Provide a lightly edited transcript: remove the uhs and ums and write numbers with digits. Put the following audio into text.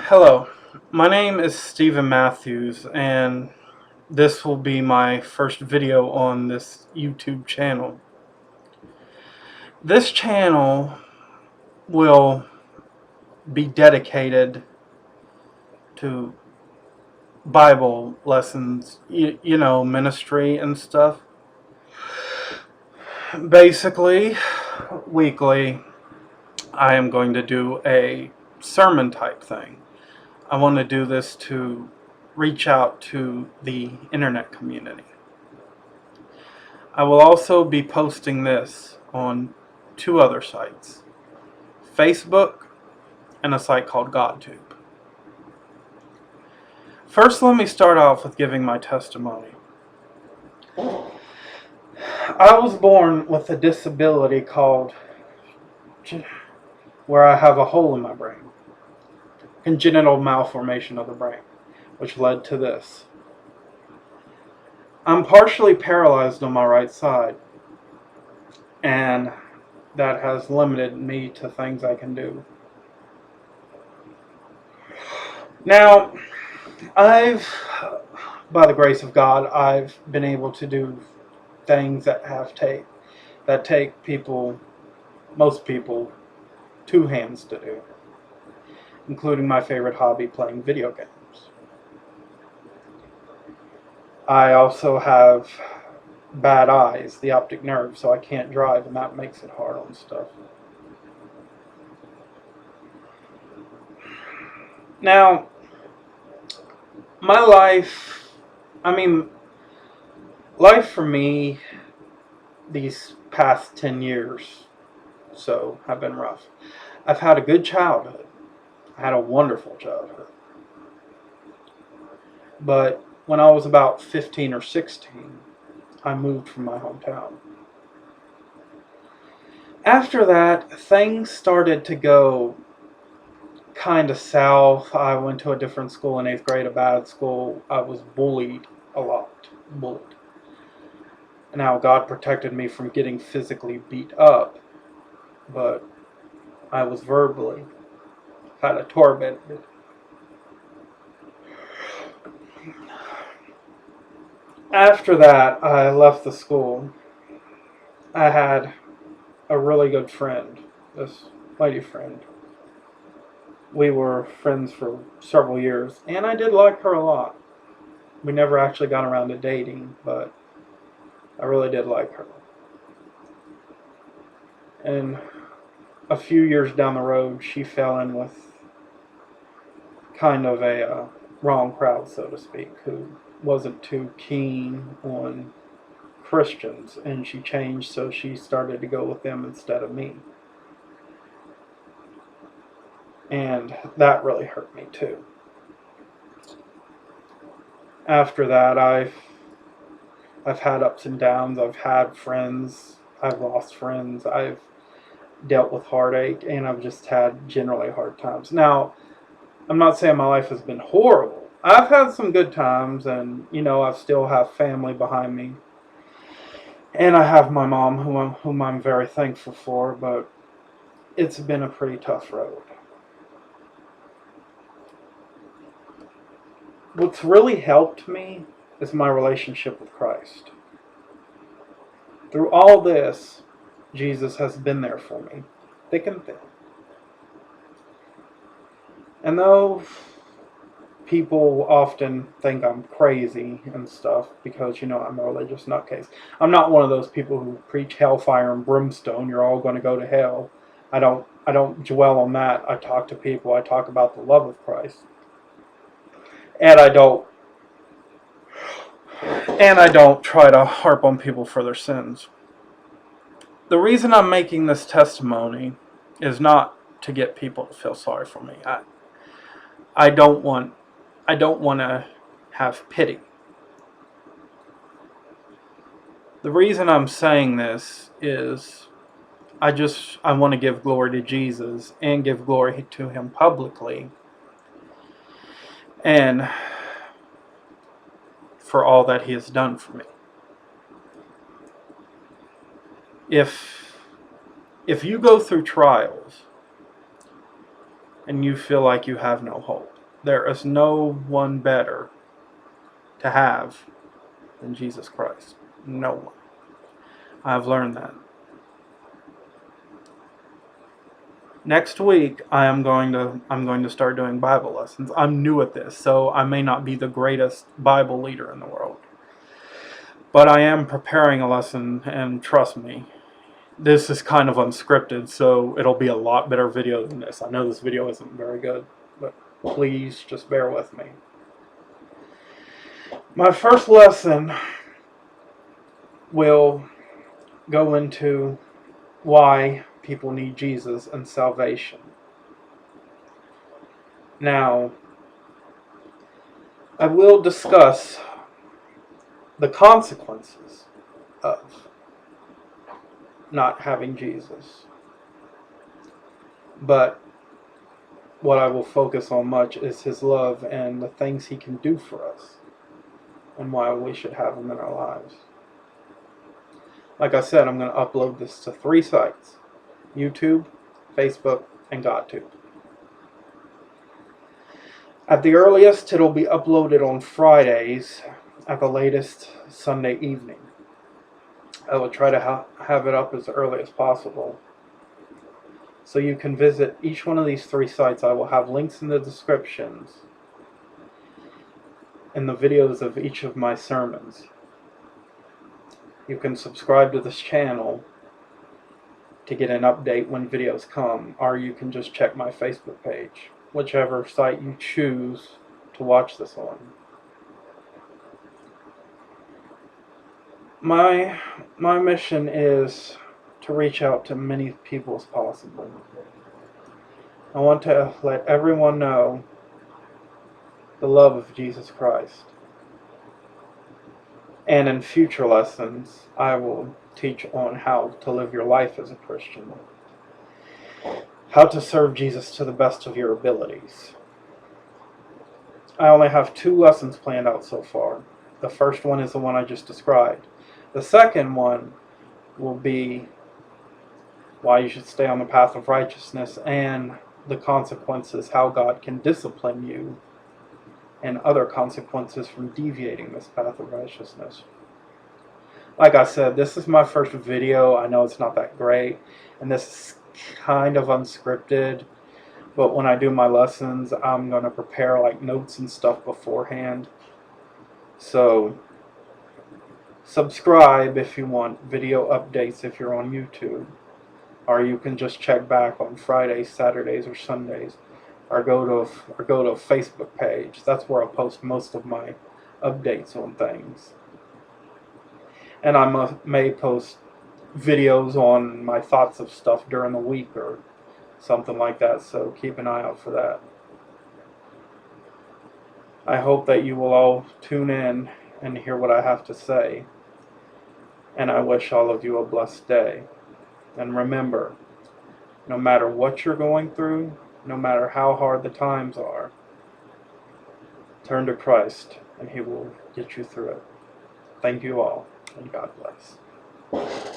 Hello, my name is Stephen Matthews, and this will be my first video on this YouTube channel. This channel will be dedicated to Bible lessons, ministry and stuff. Basically, weekly, I am going to do a sermon type thing. I want to do this to reach out to the internet community. I will also be posting this on two other sites, Facebook and a site called GodTube. First, let me start off with giving my testimony. I was born with a disability called, where I have a hole in my brain, congenital malformation of the brain, which led to this. I'm partially paralyzed on my right side, and that has limited me to things I can do. Now, by the grace of God, I've been able to do things that take people, most people, two hands to do, including my favorite hobby, playing video games. I also have bad eyes, the optic nerve, so I can't drive, and that makes it hard on stuff. Now, my life, life for me, these past 10 years so have been rough. I've had a good childhood. I had a wonderful childhood. But when I was about 15 or 16, I moved from my hometown. After that, things started to go kind of south. I went to a different school in 8th grade, a bad school. I was bullied a lot. Bullied. Now, God protected me from getting physically beat up, but I was verbally kind of tormented. After that, I left the school. I had a really good friend, this lady friend. We were friends for several years, and I did like her a lot. We never actually got around to dating, but I really did like her. And a few years down the road, she fell in with kind of a wrong crowd, so to speak, who wasn't too keen on Christians, and she changed, so she started to go with them instead of me. And that really hurt me too. After that, I've had ups and downs. I've had friends. I've lost friends. I've dealt with heartache, and I've just had generally hard times. Now, I'm not saying my life has been horrible. I've had some good times, and I still have family behind me, and I have my mom, whom I'm very thankful for. But it's been a pretty tough road. What's really helped me is my relationship with Christ. Through all this, Jesus has been there for me, thick and thin. And though people often think I'm crazy and stuff because, I'm a religious nutcase, I'm not one of those people who preach hellfire and brimstone, you're all going to go to hell. I don't dwell on that. I talk to people. I talk about the love of Christ. And I don't try to harp on people for their sins. The reason I'm making this testimony is not to get people to feel sorry for me. I don't want to have pity. The reason I'm saying this is I want to give glory to Jesus and give glory to Him publicly, and for all that He has done for me. If you go through trials, and you feel like you have no hope. There is no one better to have than Jesus Christ. No one. I've learned that. Next week I'm going to start doing Bible lessons. I'm new at this, so I may not be the greatest Bible leader in the world. But I am preparing a lesson, and trust me, this is kind of unscripted, so it'll be a lot better video than this. I know this video isn't very good, but please just bear with me. My first lesson will go into why people need Jesus and salvation. Now, I will discuss the consequences of not having Jesus. But what I will focus on much is his love and the things he can do for us and why we should have him in our lives. Like I said, I'm going to upload this to 3 sites: YouTube, Facebook, and GodTube. At the earliest, it'll be uploaded on Fridays, at the latest Sunday evening. I will try to have it up as early as possible. So you can visit each one of these 3 sites. I will have links in the descriptions and the videos of each of my sermons. You can subscribe to this channel to get an update when videos come, or you can just check my Facebook page, whichever site you choose to watch this on. My mission is to reach out to many people as possible. I want to let everyone know the love of Jesus Christ. And in future lessons, I will teach on how to live your life as a Christian, how to serve Jesus to the best of your abilities. I only have 2 lessons planned out so far. The first one is the one I just described. The second one will be why you should stay on the path of righteousness and the consequences, how God can discipline you, and other consequences from deviating this path of righteousness. Like I said, this is my first video. I know it's not that great, and this is kind of unscripted, but when I do my lessons, I'm going to prepare like notes and stuff beforehand. So subscribe if you want video updates if you're on YouTube, or you can just check back on Fridays, Saturdays, or Sundays, or go to a Facebook page. That's where I post most of my updates on things. And I may post videos on my thoughts of stuff during the week or something like that, so keep an eye out for that. I hope that you will all tune in and hear what I have to say, and I wish all of you a blessed day. And remember, no matter what you're going through, no matter how hard the times are, turn to Christ and he will get you through it. Thank you all, and God bless.